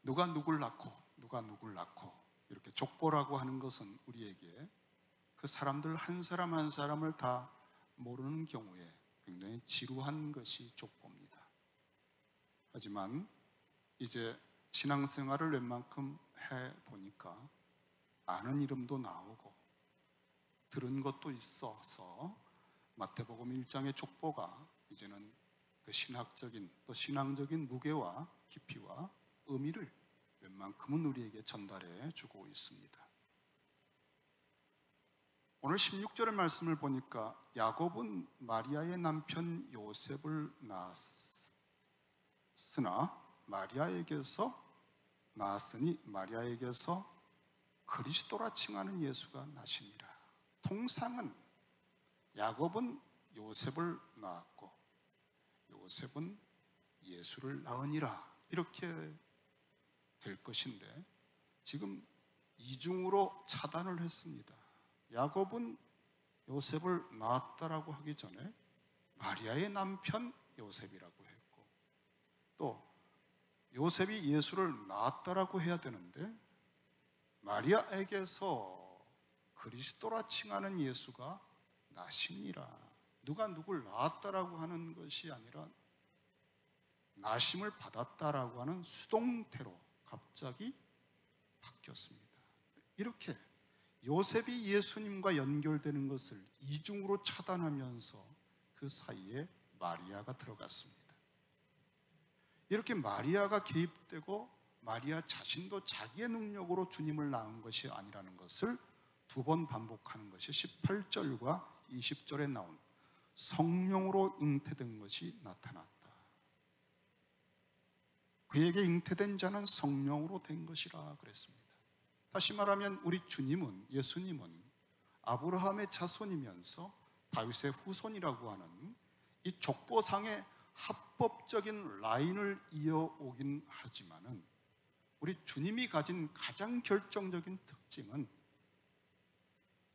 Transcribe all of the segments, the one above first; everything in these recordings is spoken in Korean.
누가 누굴 낳고 누가 누굴 낳고 이렇게 족보라고 하는 것은 우리에게 그 사람들 한 사람 한 사람을 다 모르는 경우에 굉장히 지루한 것이 족보입니다. 하지만 이제 신앙생활을 웬만큼 해보니까 아는 이름도 나오고 들은 것도 있어서 마태복음 1장의 족보가 이제는 그 신학적인 또 신앙적인 무게와 깊이와 의미를 웬만큼은 우리에게 전달해 주고 있습니다. 오늘 16절의 말씀을 보니까 야곱은 마리아의 남편 요셉을 낳았으니 마리아에게서 그리스도라 칭하는 예수가 나시니라. 통상은 야곱은 요셉을 낳았고 요셉은 예수를 낳으니라 이렇게 될 것인데 지금 이중으로 차단을 했습니다. 야곱은 요셉을 낳았다라고 하기 전에 마리아의 남편 요셉이라고 했고 또 요셉이 예수를 낳았다라고 해야 되는데 마리아에게서 그리스도라 칭하는 예수가 나시니라. 누가 누굴 낳았다라고 하는 것이 아니라 나심을 받았다라고 하는 수동태로 갑자기 바뀌었습니다. 이렇게 요셉이 예수님과 연결되는 것을 이중으로 차단하면서 그 사이에 마리아가 들어갔습니다. 이렇게 마리아가 개입되고 마리아 자신도 자기의 능력으로 주님을 낳은 것이 아니라는 것을 두 번 반복하는 것이 18절과 20절에 나온 성령으로 잉태된 것이 나타났다. 그에게 잉태된 자는 성령으로 된 것이라 그랬습니다. 다시 말하면 우리 주님은, 예수님은 아브라함의 자손이면서 다윗의 후손이라고 하는 이 족보상의 합법적인 라인을 이어오긴 하지만은 우리 주님이 가진 가장 결정적인 특징은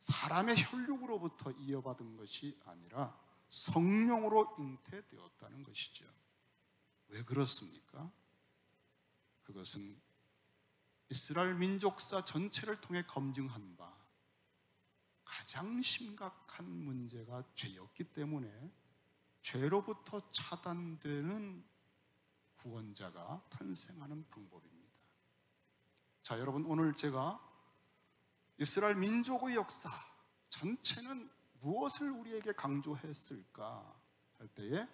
사람의 혈육으로부터 이어받은 것이 아니라 성령으로 잉태되었다는 것이죠. 왜 그렇습니까? 그것은 이스라엘 민족사 전체를 통해 검증한 바 가장 심각한 문제가 죄였기 때문에 죄로부터 차단되는 구원자가 탄생하는 방법입니다. 자, 여러분, 오늘 제가 이스라엘 민족의 역사 전체는 무엇을 우리에게 강조했을까 할 때에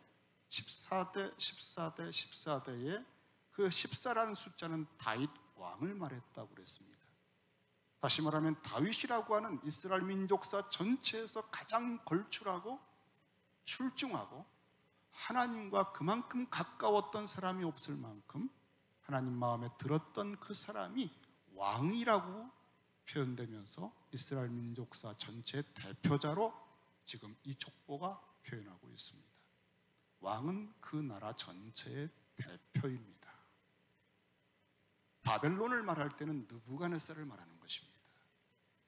14대, 14대, 14대에 그 14라는 숫자는 다윗 왕을 말했다고 그랬습니다. 다시 말하면 다윗이라고 하는 이스라엘 민족사 전체에서 가장 걸출하고 출중하고 하나님과 그만큼 가까웠던 사람이 없을 만큼 하나님 마음에 들었던 그 사람이 왕이라고 표현되면서 이스라엘 민족사 전체의 대표자로 지금 이 족보가 표현하고 있습니다. 왕은 그 나라 전체의 대표입니다. 바벨론을 말할 때는 느부갓네살을 말하는 것입니다.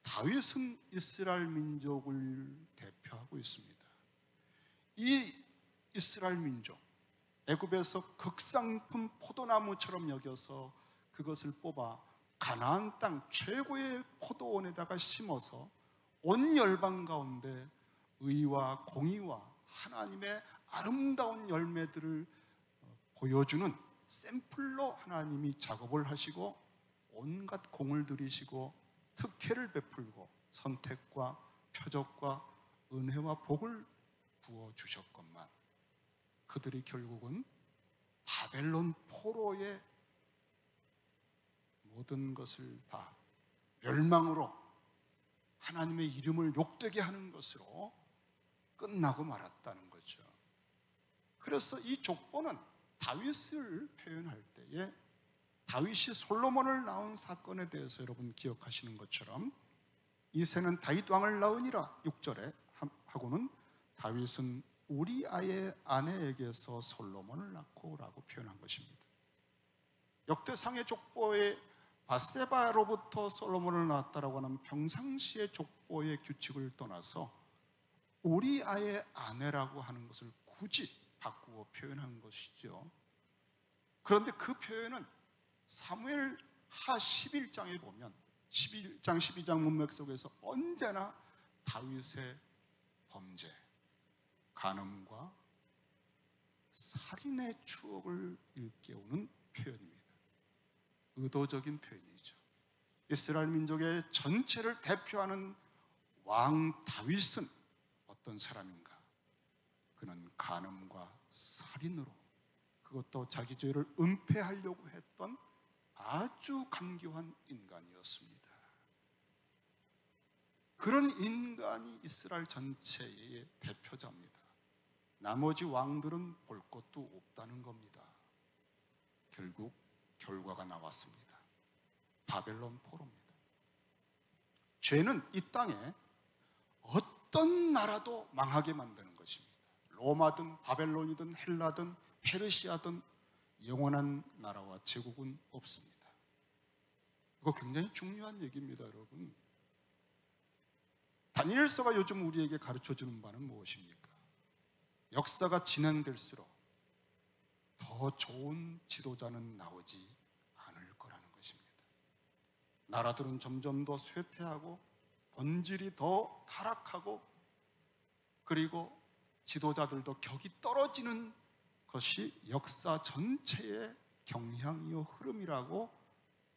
다윗은 이스라엘 민족을 대표하고 있습니다. 이 이스라엘 민족, 애굽에서 극상품 포도나무처럼 여겨서 그것을 뽑아 가나안 땅 최고의 포도원에다가 심어서 온 열방 가운데 의와 공의와 하나님의 아름다운 열매들을 보여주는 샘플로 하나님이 작업을 하시고 온갖 공을 들이시고 특혜를 베풀고 선택과 표적과 은혜와 복을 부어주셨건만 그들이 결국은 바벨론 포로의 모든 것을 다 멸망으로 하나님의 이름을 욕되게 하는 것으로 끝나고 말았다는 거죠. 그래서 이 족보는 다윗을 표현할 때에 다윗이 솔로몬을 낳은 사건에 대해서 여러분 기억하시는 것처럼 이새는 다윗 왕을 낳으니라 6절에 하고는 다윗은 우리아의 아내에게서 솔로몬을 낳고 라고 표현한 것입니다. 역대상의 족보에 밧세바로부터 솔로몬을 낳았다라고 하는 평상시의 족보의 규칙을 떠나서 우리아의 아내라고 하는 것을 굳이 바꾸어 표현한 것이죠. 그런데 그 표현은 사무엘 하 11장에 보면 11장 12장 문맥 속에서 언제나 다윗의 범죄, 간음과 살인의 추억을 일깨우는 표현입니다. 의도적인 표현이죠. 이스라엘 민족의 전체를 대표하는 왕 다윗은 어떤 사람인가? 그는 간음과 살인으로, 그것도 자기 죄를 은폐하려고 했던 아주 간교한 인간이었습니다. 그런 인간이 이스라엘 전체의 대표자입니다. 나머지 왕들은 볼 것도 없다는 겁니다. 결국 결과가 나왔습니다. 바벨론 포로입니다. 죄는 이 땅에 어떤 나라도 망하게 만드는 것입니다. 로마든 바벨론이든 헬라든 페르시아든 영원한 나라와 제국은 없습니다. 이거 굉장히 중요한 얘기입니다, 여러분. 다니엘서가 요즘 우리에게 가르쳐주는 바는 무엇입니까? 역사가 진행될수록 더 좋은 지도자는 나오지 않을 거라는 것입니다. 나라들은 점점 더 쇠퇴하고 본질이 더 타락하고, 그리고 지도자들도 격이 떨어지는 것이 역사 전체의 경향이요 흐름이라고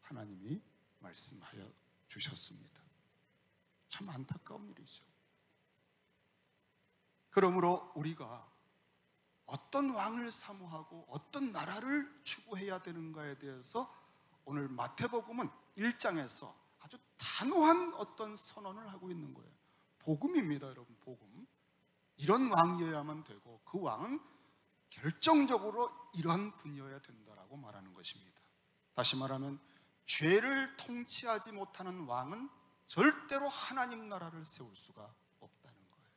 하나님이 말씀하여 주셨습니다. 참 안타까운 일이죠. 그러므로 우리가 어떤 왕을 사모하고 어떤 나라를 추구해야 되는가에 대해서 오늘 마태복음은 1장에서 아주 단호한 어떤 선언을 하고 있는 거예요. 복음입니다, 여러분. 복음. 이런 왕이어야만 되고 그 왕은 결정적으로 이러한 분이어야 된다라고 말하는 것입니다. 다시 말하면 죄를 통치하지 못하는 왕은 절대로 하나님 나라를 세울 수가 없다는 거예요.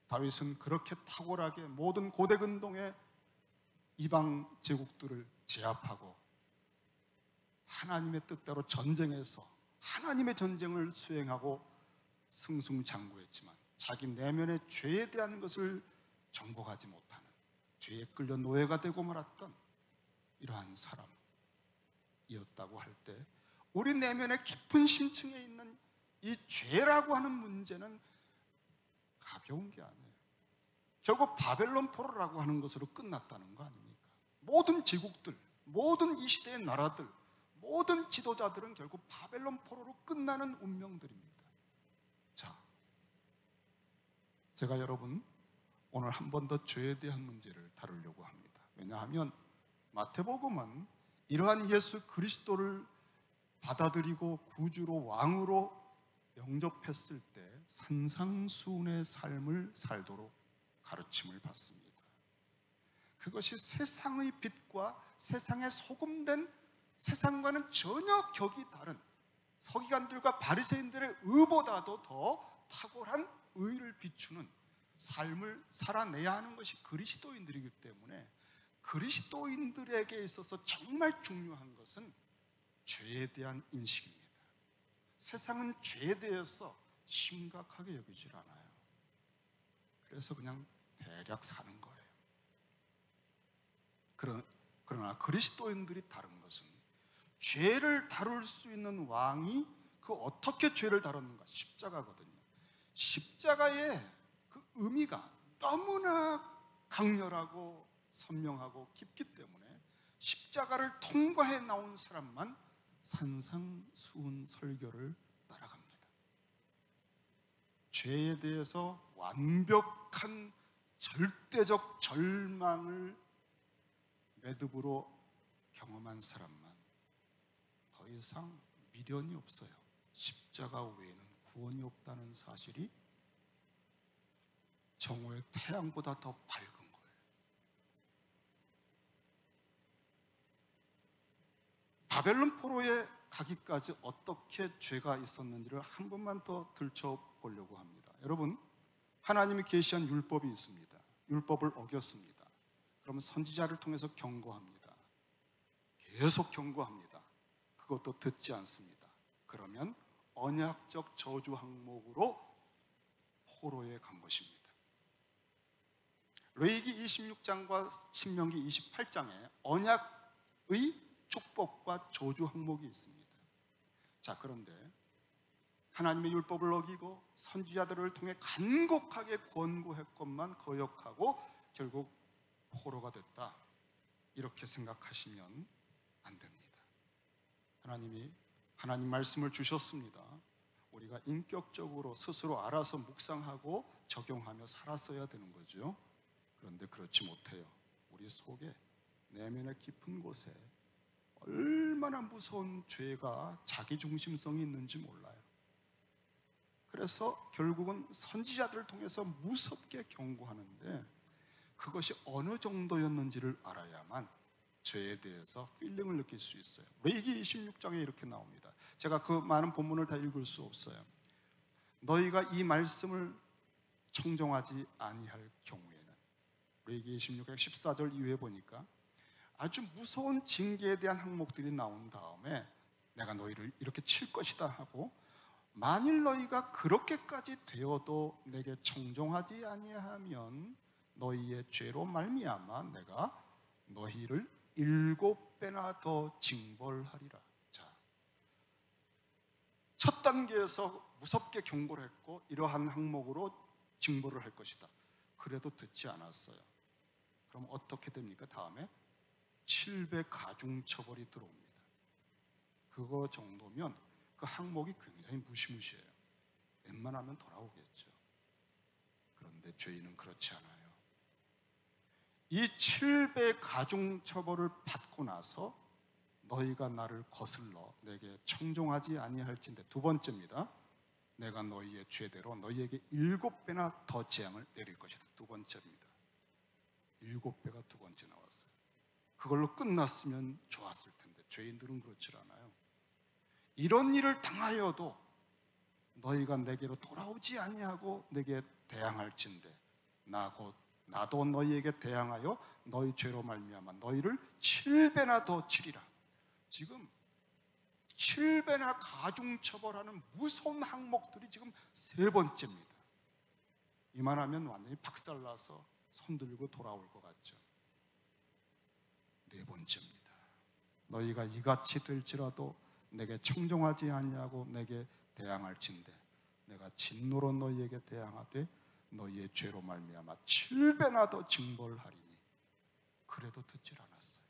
다윗은 그렇게 탁월하게 모든 고대 근동의 이방 제국들을 제압하고 하나님의 뜻대로 전쟁에서 하나님의 전쟁을 수행하고 승승장구했지만 자기 내면의 죄에 대한 것을 정복하지 못하는, 죄에 끌려 노예가 되고 말았던 이러한 사람이었다고 할 때, 우리 내면의 깊은 심층에 있는 이 죄라고 하는 문제는 가벼운 게 아니에요. 결국 바벨론 포로라고 하는 것으로 끝났다는 거 아닙니까? 모든 제국들, 모든 이 시대의 나라들, 모든 지도자들은 결국 바벨론 포로로 끝나는 운명들입니다. 자, 제가 여러분 오늘 한 번 더 죄에 대한 문제를 다루려고 합니다. 왜냐하면 마태복음은 이러한 예수 그리스도를 받아들이고 구주로 왕으로 영접했을 때 산상수훈의 삶을 살도록 가르침을 받습니다. 그것이 세상의 빛과 세상에 소금된, 세상과는 전혀 격이 다른 서기관들과 바리새인들의 의보다도 더 탁월한 의를 비추는 삶을 살아내야 하는 것이 그리스도인들이기 때문에, 그리스도인들에게 있어서 정말 중요한 것은 죄에 대한 인식입니다. 세상은 죄에 대해서 심각하게 여기질 않아요. 그래서 그냥 대략 사는 거예요. 그러나 그리스도인들이 다른 것은 죄를 다룰 수 있는 왕이 그 어떻게 죄를 다뤘는가? 십자가거든요. 십자가의 그 의미가 너무나 강렬하고 선명하고 깊기 때문에 십자가를 통과해 나온 사람만 산상수훈 설교를 따라갑니다. 죄에 대해서 완벽한 절대적 절망을 매듭으로 경험한 사람만 더 이상 미련이 없어요. 십자가 외에는 구원이 없다는 사실이 정오의 태양보다 더 밝은 거예요. 바벨론 포로에 가기까지 어떻게 죄가 있었는지를 한 번만 더 들춰보려고 합니다. 여러분, 하나님이 계시한 율법이 있습니다. 율법을 어겼습니다. 그러면 선지자를 통해서 경고합니다. 계속 경고합니다. 그것도 듣지 않습니다. 그러면 언약적 저주 항목으로 포로에 간 것입니다. 레위기 26장과 신명기 28장에 언약 축복과 저주 항목이 있습니다. 자, 그런데 하나님의 율법을 어기고 선지자들을 통해 간곡하게 권고했건만 거역하고 결국 포로가 됐다, 이렇게 생각하시면 안 됩니다. 하나님이 하나님 말씀을 주셨습니다. 우리가 인격적으로 스스로 알아서 묵상하고 적용하며 살았어야 되는 거죠. 그런데 그렇지 못해요. 우리 속에 내면의 깊은 곳에 얼마나 무서운 죄가 자기중심성이 있는지 몰라요. 그래서 결국은 선지자들을 통해서 무섭게 경고하는데, 그것이 어느 정도였는지를 알아야만 죄에 대해서 필링을 느낄 수 있어요. 레위기 26장에 이렇게 나옵니다. 제가 그 많은 본문을 다 읽을 수 없어요. 너희가 이 말씀을 청종하지 아니할 경우에는, 레위기 26장 14절 이후에 보니까 아주 무서운 징계에 대한 항목들이 나온 다음에 내가 너희를 이렇게 칠 것이다 하고, 만일 너희가 그렇게까지 되어도 내게 청종하지 아니하면 너희의 죄로 말미암아 내가 너희를 7배나 더 징벌하리라. 자, 첫 단계에서 무섭게 경고를 했고 이러한 항목으로 징벌을 할 것이다. 그래도 듣지 않았어요. 그럼 어떻게 됩니까? 다음에 7배 가중처벌이 들어옵니다. 그거 정도면 그 항목이 굉장히 무시무시해요. 웬만하면 돌아오겠죠. 그런데 죄인은 그렇지 않아요. 이 7배 가중처벌을 받고 나서 너희가 나를 거슬러 내게 청종하지 아니할진대, 두 번째입니다. 내가 너희의 죄대로 너희에게 7배나 더 재앙을 내릴 것이다. 두 번째입니다. 7배가 두 번째 나왔어요. 그걸로 끝났으면 좋았을 텐데 죄인들은 그렇지 않아요. 이런 일을 당하여도 너희가 내게로 돌아오지 아니하고 내게 대항할진대 나도 너희에게 대항하여 너희 죄로 말미암아 너희를 7배나 더 치리라. 지금 7배나 가중처벌하는 무서운 항목들이 지금 세 번째입니다. 이만하면 완전히 박살나서 손들고 돌아올 것 같죠. 네 번째입니다. 너희가 이같이 될지라도 내게 청종하지 아니하고 내게 대항할진대 내가 진노로 너희에게 대항하되 너희의 죄로 말미암아 7배나 더 징벌하리니. 그래도 듣질 않았어요.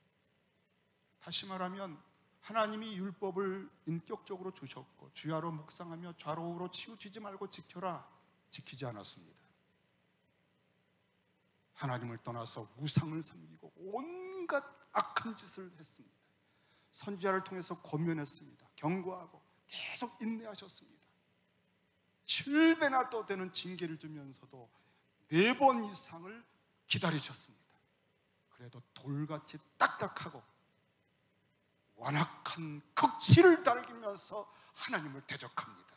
다시 말하면 하나님이 율법을 인격적으로 주셨고 주야로 묵상하며 좌로우로 치우치지 말고 지켜라, 지키지 않았습니다. 하나님을 떠나서 우상을 섬기고 온갖 악한 짓을 했습니다. 선지자를 통해서 권면했습니다. 경고하고 계속 인내하셨습니다. 7배나 더 되는 징계를 주면서도 4번 이상을 기다리셨습니다. 그래도 돌같이 딱딱하고 완악한 극치를 달기면서 하나님을 대적합니다.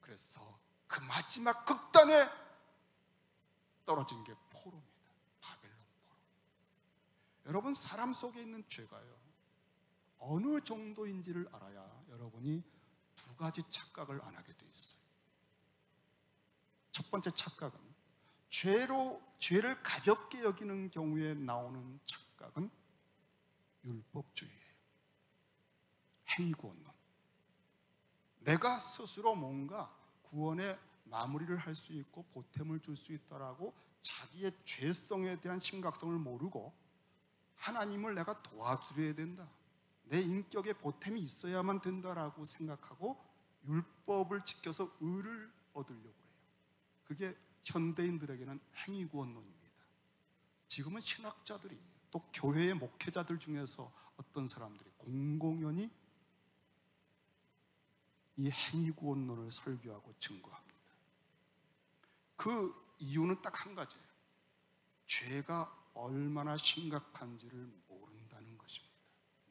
그래서 그 마지막 극단에 떨어진 게 포로입니다. 바벨론 포로. 여러분, 사람 속에 있는 죄가요, 어느 정도인지를 알아야 여러분이 두 가지 착각을 안 하게 돼 있어요. 첫 번째 착각은 죄를 가볍게 여기는 경우에 나오는 착각은 율법주의예요. 행위구원론. 내가 스스로 뭔가 구원의 마무리를 할 수 있고 보탬을 줄 수 있다라고 자기의 죄성에 대한 심각성을 모르고 하나님을 내가 도와드려야 된다, 내 인격에 보탬이 있어야만 된다라고 생각하고 율법을 지켜서 의를 얻으려고 해요. 그게 현대인들에게는 행위구원론입니다. 지금은 신학자들이 또 교회의 목회자들 중에서 어떤 사람들이 공공연히 이 행위구원론을 설교하고 증거합니다. 그 이유는 딱 한 가지예요. 죄가 얼마나 심각한지를 모른다는 것입니다.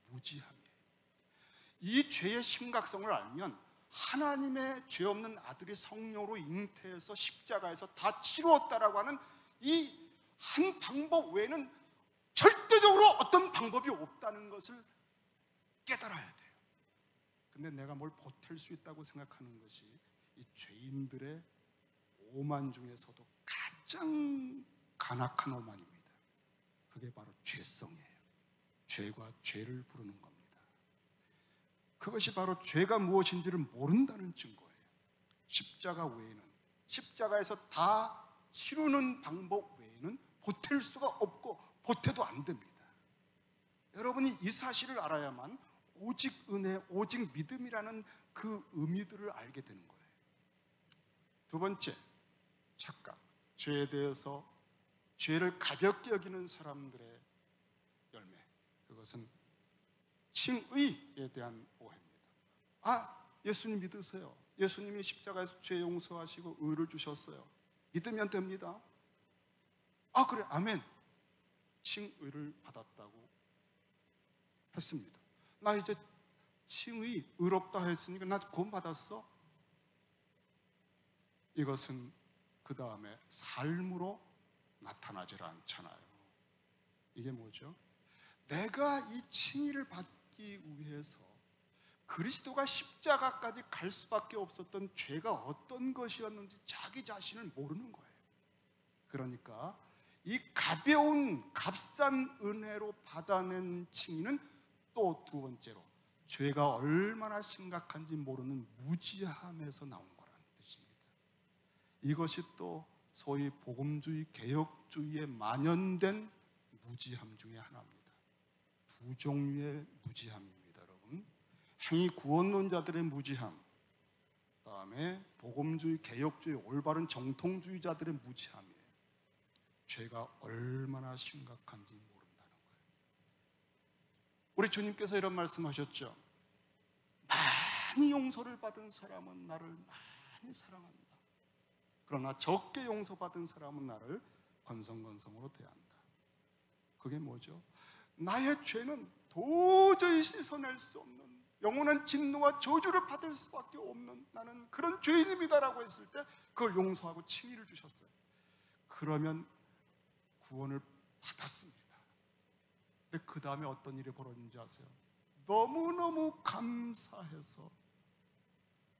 무지함이에요. 이 죄의 심각성을 알면 하나님의 죄 없는 아들이 성령으로 잉태해서 십자가에서 다 치루었다라고 하는 이 한 방법 외에는 절대적으로 어떤 방법이 없다는 것을 깨달아야 돼요. 근데 내가 뭘 보탤 수 있다고 생각하는 것이 이 죄인들의 오만 중에서도 가장 간악한 오만입니다. 그게 바로 죄성이에요. 죄가 죄를 부르는 겁니다. 그것이 바로 죄가 무엇인지를 모른다는 증거예요. 십자가 외에는, 십자가에서 다 치르는 방법 외에는 보탤 수가 없고 보태도 안 됩니다. 여러분이 이 사실을 알아야만 오직 은혜, 오직 믿음이라는 그 의미들을 알게 되는 거예요. 두 번째, 착각. 죄에 대해서 죄를 가볍게 여기는 사람들의 열매, 그것은 칭의에 대한 오해입니다. 예수님 믿으세요. 예수님이 십자가에서 죄 용서하시고 의를 주셨어요. 믿으면 됩니다. 그래, 아멘. 칭의를 받았다고 했습니다. 나 이제 칭의, 의롭다 했으니까 나 구원 받았어. 이것은 그 다음에 삶으로 나타나질 않잖아요. 이게 뭐죠? 내가 이 칭의를 받기 위해서 그리스도가 십자가까지 갈 수밖에 없었던 죄가 어떤 것이었는지 자기 자신을 모르는 거예요. 그러니까 이 가벼운 값싼 은혜로 받아낸 칭의는 또 두 번째로 죄가 얼마나 심각한지 모르는 무지함에서 나온 거라는 뜻입니다. 이것이 또 소위 복음주의, 개혁주의에 만연된 무지함 중에 하나입니다. 두 종류의 무지함입니다, 여러분. 행위 구원론자들의 무지함, 그다음에 복음주의, 개혁주의, 올바른 정통주의자들의 무지함이에요. 죄가 얼마나 심각한지 모른다는 거예요. 우리 주님께서 이런 말씀하셨죠. 많이 용서를 받은 사람은 나를 많이 사랑한다. 그러나 적게 용서받은 사람은 나를 건성건성으로 대한다. 그게 뭐죠? 나의 죄는 도저히 씻어낼 수 없는 영원한 진노와 저주를 받을 수밖에 없는 나는 그런 죄인입니다라고 했을 때 그걸 용서하고 칭의를 주셨어요. 그러면 구원을 받았습니다. 근데 그 다음에 어떤 일이 벌어진지 아세요? 너무너무 감사해서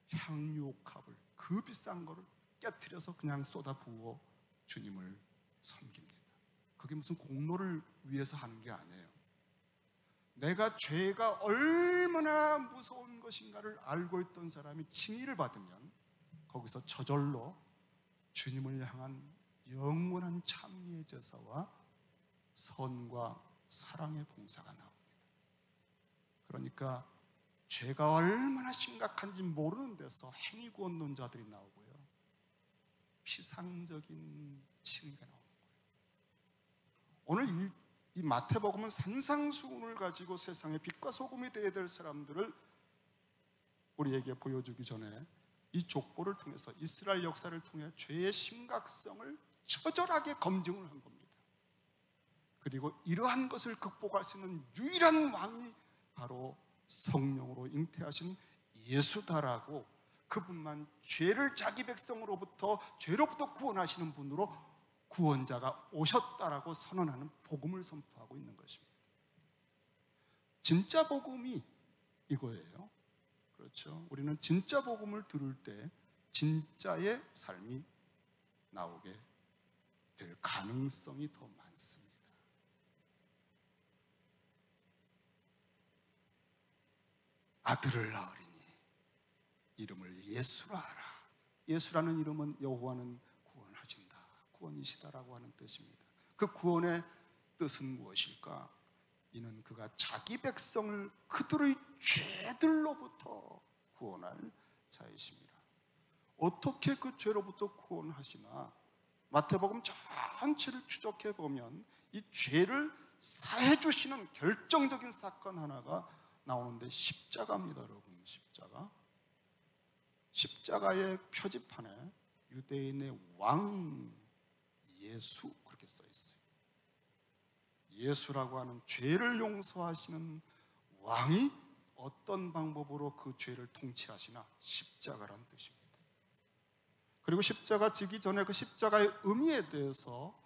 향유옥합을, 그 비싼 거를 깨트려서 그냥 쏟아부어 주님을 섬깁니다. 그게 무슨 공로를 위해서 하는 게 아니에요. 내가 죄가 얼마나 무서운 것인가를 알고 있던 사람이 칭의를 받으면 거기서 저절로 주님을 향한 영원한 찬미의 제사와 선과 사랑의 봉사가 나옵니다. 그러니까 죄가 얼마나 심각한지 모르는 데서 행위구원론자들이 나오고요, 피상적인 칭의가 나오는 거예요. 오늘 이 마태복음은 산상수훈을 가지고 세상의 빛과 소금이 되어야 될 사람들을 우리에게 보여주기 전에 이 족보를 통해서, 이스라엘 역사를 통해 죄의 심각성을 처절하게 검증을 한 겁니다. 그리고 이러한 것을 극복할 수 있는 유일한 왕이 바로 성령으로 잉태하신 예수다라고, 그분만 죄를 자기 백성으로부터, 죄로부터 구원하시는 분으로 구원자가 오셨다라고 선언하는 복음을 선포하고 있는 것입니다. 진짜 복음이 이거예요. 그렇죠? 우리는 진짜 복음을 들을 때 진짜의 삶이 나오게 될 가능성이 더 많습니다. 아들을 낳으리니 이름을 예수라 하라. 예수라는 이름은 여호와는 구원하신다, 구원이시다라고 하는 뜻입니다. 그 구원의 뜻은 무엇일까? 이는 그가 자기 백성을 그들의 죄들로부터 구원할 자이십니다. 어떻게 그 죄로부터 구원하시나? 마태복음 전체를 추적해 보면 이 죄를 사해 주시는 결정적인 사건 하나가 나오는데 십자가입니다, 여러분. 십자가의 표지판에 유대인의 왕 예수 그렇게 써 있어요. 예수라고 하는 죄를 용서하시는 왕이 어떤 방법으로 그 죄를 통치하시나? 십자가란 뜻입니다. 그리고 십자가 지기 전에 그 십자가의 의미에 대해서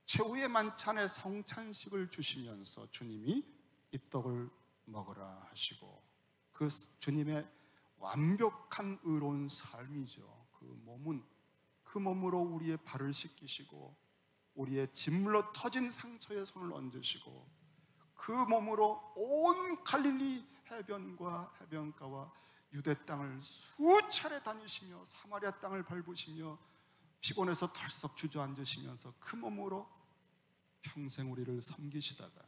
최후의 만찬의 성찬식을 주시면서 주님이 이 떡을 먹으라 하시고, 그 주님의 완벽한 의로운 삶이죠. 그 몸으로 우리의 발을 씻기시고 우리의 짓물러 터진 상처에 손을 얹으시고 그 몸으로 온 갈릴리 해변과 해변가와 유대 땅을 수차례 다니시며 사마리아 땅을 밟으시며 피곤해서 털썩 주저앉으시면서 그 몸으로 평생 우리를 섬기시다가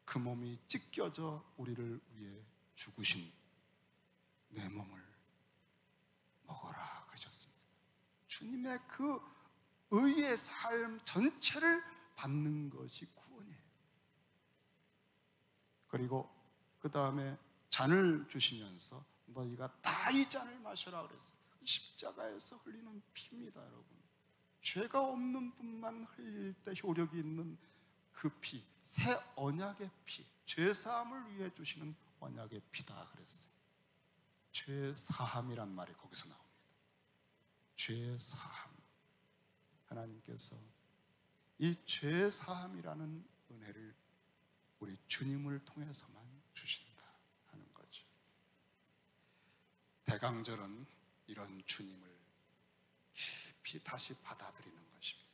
그 몸이 찢겨져 우리를 위해 죽으신 내 몸을 먹어라 그러셨습니다. 주님의 그 의의 삶 전체를 받는 것이 구원이에요. 그리고 그 다음에 잔을 주시면서 너희가 다 이 잔을 마셔라 그랬어요. 십자가에서 흘리는 피입니다, 여러분. 죄가 없는 분만 흘릴 때 효력이 있는 그 피, 새 언약의 피, 죄 사함을 위해 주시는 언약의 피다 그랬어요. 죄 사함이란 말이 거기서 나옵니다. 죄 사함. 하나님께서 이 죄 사함이라는 은혜를 우리 주님을 통해서만 주신다 하는 거죠. 대강절은 이런 주님을 깊이 다시 받아들이는 것입니다.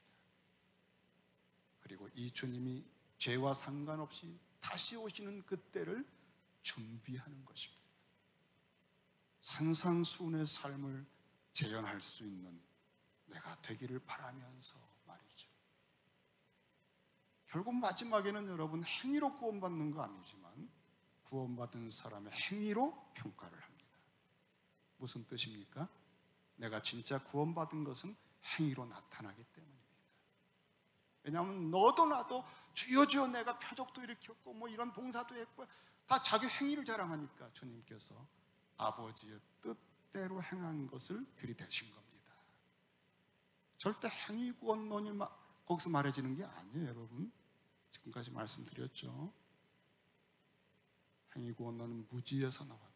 그리고 이 주님이 죄와 상관없이 다시 오시는 그때를 준비하는 것입니다. 산상수훈의 삶을 재현할 수 있는 내가 되기를 바라면서 말이죠. 결국 마지막에는 여러분 행위로 구원받는 거 아니지만 구원받은 사람의 행위로 평가를 합니다. 무슨 뜻입니까? 내가 진짜 구원받은 것은 행위로 나타나기 때문입니다. 왜냐하면 너도 나도 주여 주여 내가 표적도 일으켰고 뭐 이런 봉사도 했고 다 자기 행위를 자랑하니까 주님께서 아버지의 뜻대로 행한 것을 들이대신 겁니다. 절대 행위 구원론이 거기서 말해지는 게 아니에요, 여러분. 지금까지 말씀드렸죠. 행위 구원론은 무지에서 나왔다.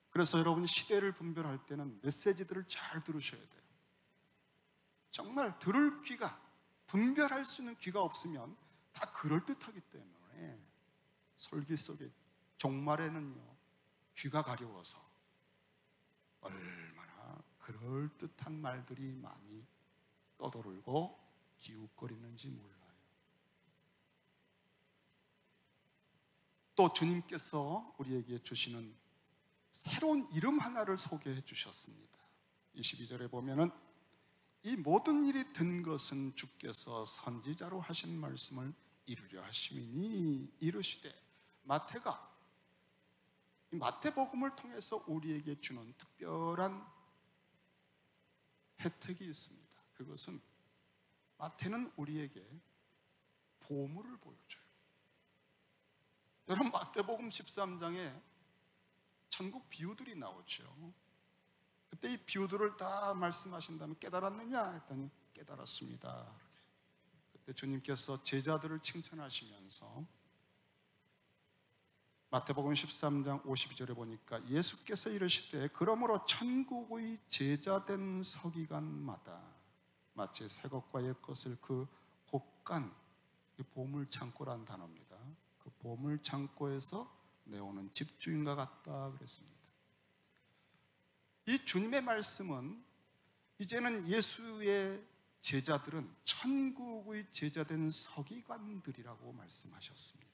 그래서 여러분 시대를 분별할 때는 메시지들을 잘 들으셔야 돼요. 정말 들을 귀가, 분별할 수 있는 귀가 없으면 다 그럴듯하기 때문에 설교 속에 종말에는요 귀가 가려워서 얼마나 그럴듯한 말들이 많이 떠돌고 기웃거리는지 몰라요. 또 주님께서 우리에게 주시는 새로운 이름 하나를 소개해 주셨습니다. 22절에 보면은 이 모든 일이 된 것은 주께서 선지자로 하신 말씀을 이루려 하심이니 이르시되 마태가 이 마태복음을 통해서 우리에게 주는 특별한 혜택이 있습니다. 그것은 마태는 우리에게 보물을 보여줘요. 여러분 마태복음 13장에 천국 비유들이 나오죠. 그때 이 비유들을 다 말씀하신 다음에 깨달았느냐 했더니 깨달았습니다. 그때 주님께서 제자들을 칭찬하시면서 마태복음 13장 52절에 보니까 예수께서 이르시되 그러므로 천국의 제자된 서기관마다 마치 새 것과 옛 것을 그 곳간 보물창고란 단어입니다. 그 보물창고에서 내오는 집주인과 같다 그랬습니다. 이 주님의 말씀은 이제는 예수의 제자들은 천국의 제자된 서기관들이라고 말씀하셨습니다.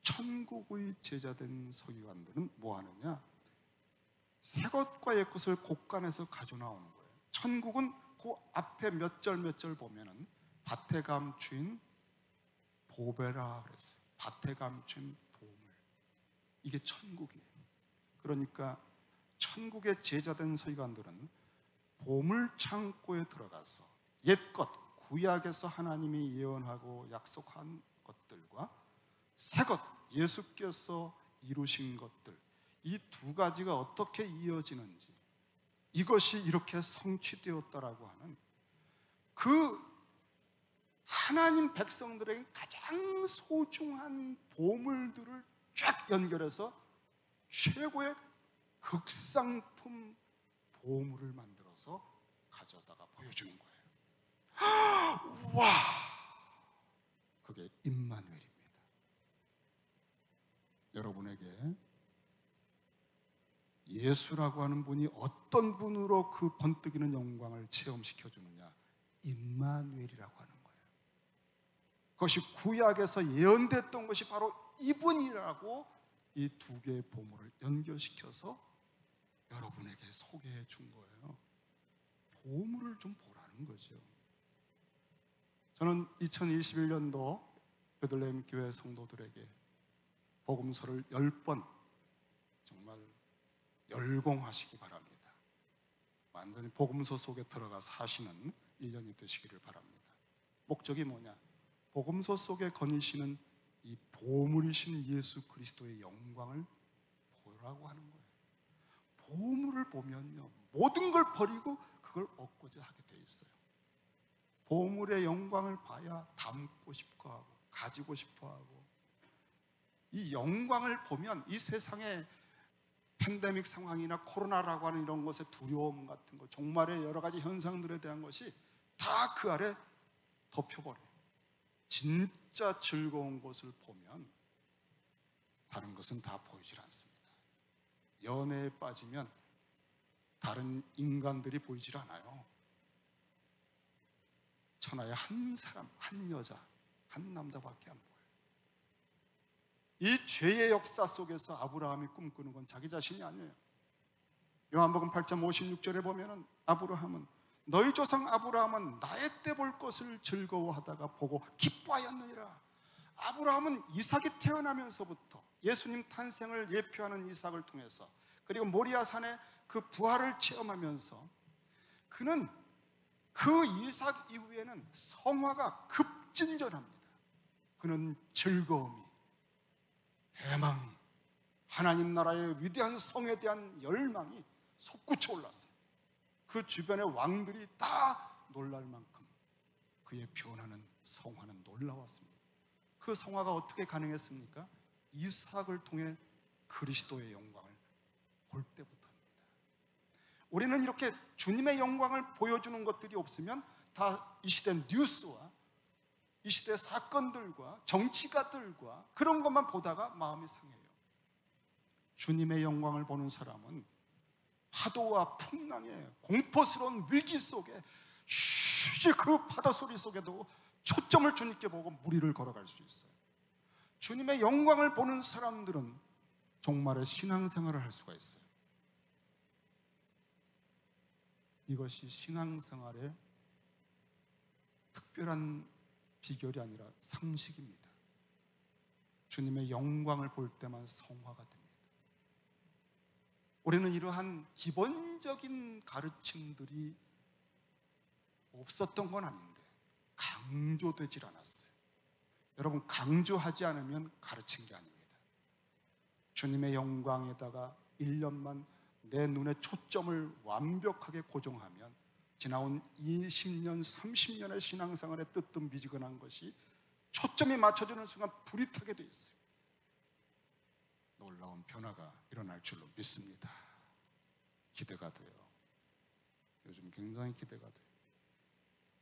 천국의 제자된 서기관들은 뭐 하느냐? 새 것과 옛 것을 곳간에서 가져 나오는 거예요. 천국은 그 앞에 몇 절 몇 절 보면은 밭에 감춘 보배라 그랬어요. 밭에 감춘 보물. 이게 천국이에요. 그러니까 천국의 제자된 서기관들은 보물 창고에 들어가서 옛것, 구약에서 하나님이 예언하고 약속한 것들과 새것, 예수께서 이루신 것들, 이 두 가지가 어떻게 이어지는지, 이것이 이렇게 성취되었다라고 하는 그 하나님 백성들에게 가장 소중한 보물들을 쫙 연결해서 최고의 극상품 보물을 만들어서 가져다가 보여주는 거예요. 와! 그게 임마누엘입니다. 여러분에게 예수라고 하는 분이 어떤 분으로 그 번뜩이는 영광을 체험시켜 주느냐? 임마누엘이라고 하는 거예요. 그것이 구약에서 예언됐던 것이 바로 이분이라고 이 두 개의 보물을 연결시켜서 여러분에게 소개해 준 거예요. 보물을 좀 보라는 거죠. 저는 2021년도 베들레헴 교회 성도들에게 복음서를 10번 정말 열공하시기 바랍니다. 완전히 복음서 속에 들어가 사시는 1년이 되시기를 바랍니다. 목적이 뭐냐? 복음서 속에 거니시는 이 보물이신 예수 그리스도의 영광을 보라고 하는 거예요. 보물을 보면요, 모든 걸 버리고 그걸 얻고자 하게 돼 있어요. 보물의 영광을 봐야 담고 싶어 하고 가지고 싶어 하고, 이 영광을 보면 이 세상에 팬데믹 상황이나 코로나라고 하는 이런 것의 두려움 같은 것, 종말의 여러 가지 현상들에 대한 것이 다 그 아래 덮여버려요. 진짜 즐거운 것을 보면 다른 것은 다 보이질 않습니다. 연애에 빠지면 다른 인간들이 보이질 않아요. 천하에 한 사람, 한 여자, 한 남자밖에 안 보여요. 이 죄의 역사 속에서 아브라함이 꿈꾸는 건 자기 자신이 아니에요. 요한복음 8장 56절에 보면은 아브라함은, 너희 조상 아브라함은 나의 때 볼 것을 즐거워하다가 보고 기뻐하였느니라. 아브라함은 이삭이 태어나면서부터 예수님 탄생을 예표하는 이삭을 통해서, 그리고 모리아산의 그 부활을 체험하면서 그는 그 이삭 이후에는 성화가 급진전합니다. 그는 즐거움이, 대망이, 하나님 나라의 위대한 성에 대한 열망이 솟구쳐 올랐어요. 그 주변의 왕들이 다 놀랄 만큼 그의 표현하는 성화는 놀라웠습니다. 그 성화가 어떻게 가능했습니까? 이삭을 통해 그리스도의 영광을 볼 때부터입니다. 우리는 이렇게 주님의 영광을 보여주는 것들이 없으면 다 이 시대 뉴스와 이 시대 사건들과 정치가들과 그런 것만 보다가 마음이 상해요. 주님의 영광을 보는 사람은 파도와 풍랑의 공포스러운 위기 속에 그 파도 소리 속에도 초점을 주님께 보고 무리를 걸어갈 수 있어요. 주님의 영광을 보는 사람들은 종말의 신앙생활을 할 수가 있어요. 이것이 신앙생활의 특별한 비결이 아니라 상식입니다. 주님의 영광을 볼 때만 성화가 됩니다. 우리는 이러한 기본적인 가르침들이 없었던 건 아닌데 강조되질 않았어요. 여러분, 강조하지 않으면 가르친 게 아닙니다. 주님의 영광에다가 1년만 내 눈의 초점을 완벽하게 고정하면 지나온 20년, 30년의 신앙생활에 뜨뜻미지근한 것이 초점이 맞춰지는 순간 불이 타게 돼 있어요. 놀라운 변화가 일어날 줄로 믿습니다. 기대가 돼요. 요즘 굉장히 기대가 돼요.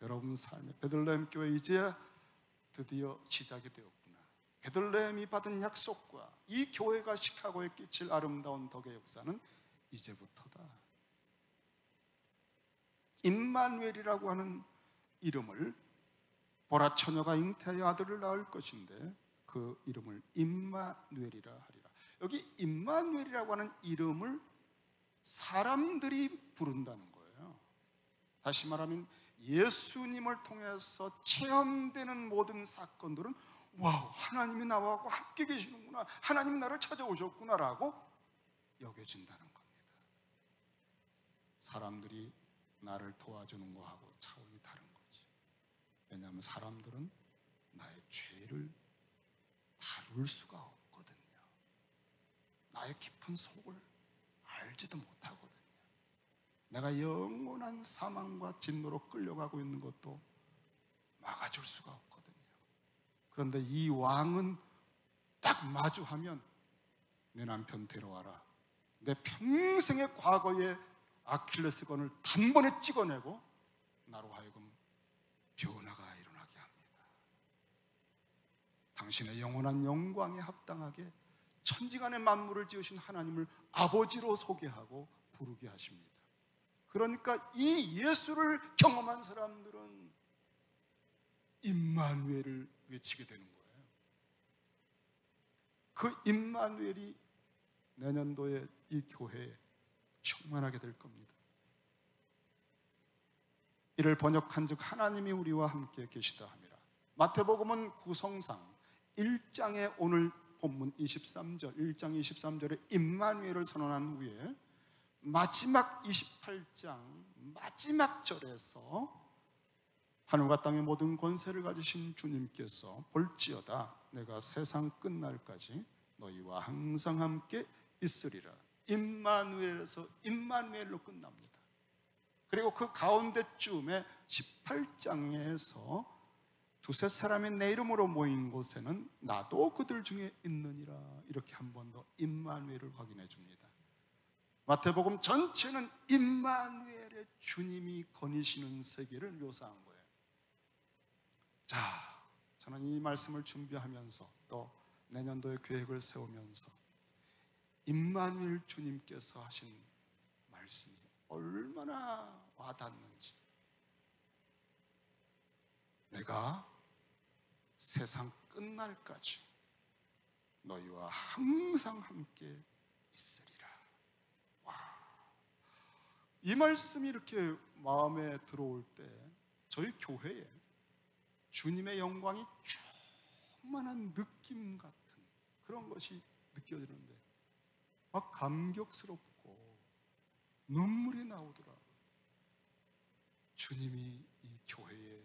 여러분 삶의 베들레헴 교회 이제 드디어 시작이 되었구나. 베들레헴이 받은 약속과 이 교회가 시카고에 끼칠 아름다운 덕의 역사는 이제부터다. 임마누엘이라고 하는 이름을, 보라 처녀가 잉태하여 아들을 낳을 것인데 그 이름을 임마누엘이라 하리라. 여기 임마누엘이라고 하는 이름을 사람들이 부른다는 거예요. 다시 말하면 예수님을 통해서 체험되는 모든 사건들은 와우, 하나님이 나와 함께 계시는구나, 하나님이 나를 찾아오셨구나 라고 여겨진다는 겁니다. 사람들이 나를 도와주는 거하고 차원이 다른 거지. 왜냐하면 사람들은 나의 죄를 다룰 수가 없거든요. 나의 깊은 속을 알지도 못하거든요. 내가 영원한 사망과 진노로 끌려가고 있는 것도 막아줄 수가 없거든요. 그런데 이 왕은 딱 마주하면 내 남편 데려와라, 내 평생의 과거의 아킬레스건을 단번에 찍어내고 나로 하여금 변화가 일어나게 합니다. 당신의 영원한 영광에 합당하게 천지간의 만물을 지으신 하나님을 아버지로 소개하고 부르게 하십니다. 그러니까 이 예수를 경험한 사람들은 임마누엘을 외치게 되는 거예요. 그 임마누엘이 내년도에 이 교회에 충만하게 될 겁니다. 이를 번역한즉 하나님이 우리와 함께 계시다 함이라. 마태복음은 구성상 1장에 오늘 본문 23절, 1장 23절에 임마누엘을 선언한 후에 마지막 28장 마지막 절에서 하늘과 땅의 모든 권세를 가지신 주님께서 볼지어다 내가 세상 끝날까지 너희와 항상 함께 있으리라. 임마누엘에서 임마누엘로 끝납니다. 그리고 그 가운데쯤에 18장에서 두세 사람이 내 이름으로 모인 곳에는 나도 그들 중에 있느니라. 이렇게 한 번 더 임마누엘을 확인해 줍니다. 마태복음 전체는 임마누엘의 주님이 거니시는 세계를 묘사한 거예요. 자, 저는 이 말씀을 준비하면서 또 내년도의 계획을 세우면서 임마누엘 주님께서 하신 말씀이 얼마나 와닿는지, 내가 세상 끝날까지 너희와 항상 함께 있으리라. 와, 이 말씀이 이렇게 마음에 들어올 때 저희 교회에 주님의 영광이 충만한 느낌 같은 그런 것이 느껴지는데 막 감격스럽고 눈물이 나오더라고요. 주님이 이 교회에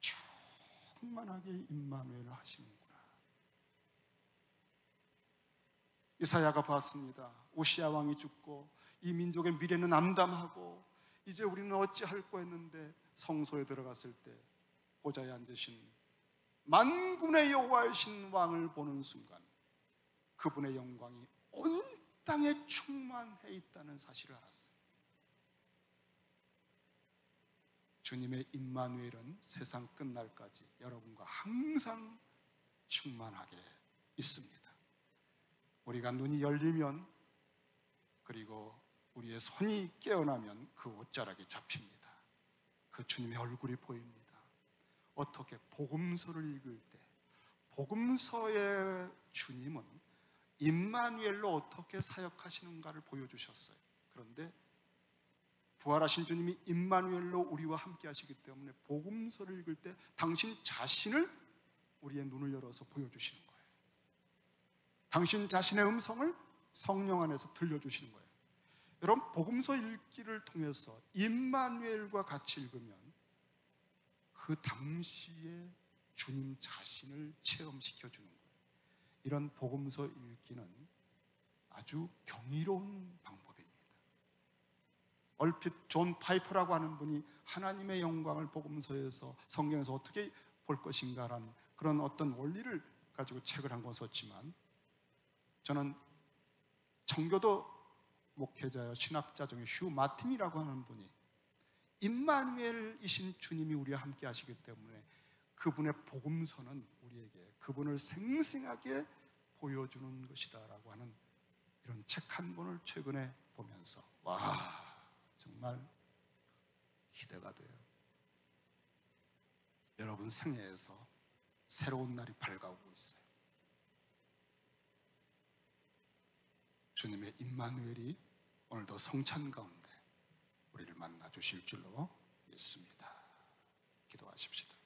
충만하게 임마누엘을 하시는구나. 이사야가 봤습니다. 오시아 왕이 죽고 이 민족의 미래는 암담하고 이제 우리는 어찌할 거 했는데 성소에 들어갔을 때 보좌에 앉으신 만군의 여호와이신 왕을 보는 순간 그분의 영광이 온 땅에 충만해 있다는 사실을 알았어요. 주님의 임마누엘은 세상 끝날까지 여러분과 항상 충만하게 있습니다. 우리가 눈이 열리면 그리고 우리의 손이 깨어나면 그 옷자락이 잡힙니다. 그 주님의 얼굴이 보입니다. 어떻게 복음서를 읽을 때 복음서의 주님은 임마누엘로 어떻게 사역하시는가를 보여주셨어요. 그런데 부활하신 주님이 임마누엘로 우리와 함께 하시기 때문에 복음서를 읽을 때 당신 자신을 우리의 눈을 열어서 보여주시는 거예요. 당신 자신의 음성을 성령 안에서 들려주시는 거예요. 여러분, 복음서 읽기를 통해서 임마누엘과 같이 읽으면 그 당시에 주님 자신을 체험시켜주는 거예요. 이런 복음서 읽기는 아주 경이로운 방법입니다. 얼핏 존 파이퍼라고 하는 분이 하나님의 영광을 복음서에서 성경에서 어떻게 볼 것인가라는 그런 어떤 원리를 가지고 책을 한 권 썼지만, 저는 청교도 목회자여 신학자 중에 휴 마틴이라고 하는 분이 임마누엘이신 주님이 우리와 함께 하시기 때문에 그분의 복음서는 우리에게 그분을 생생하게 보여주는 것이다 라고 하는 이런 책 한 권을 최근에 보면서 와, 정말 기대가 돼요. 여러분 생애에서 새로운 날이 밝아오고 있어요. 주님의 임마누엘이 오늘도 성찬 가운데 우리를 만나 주실 줄로 믿습니다. 기도하십시다.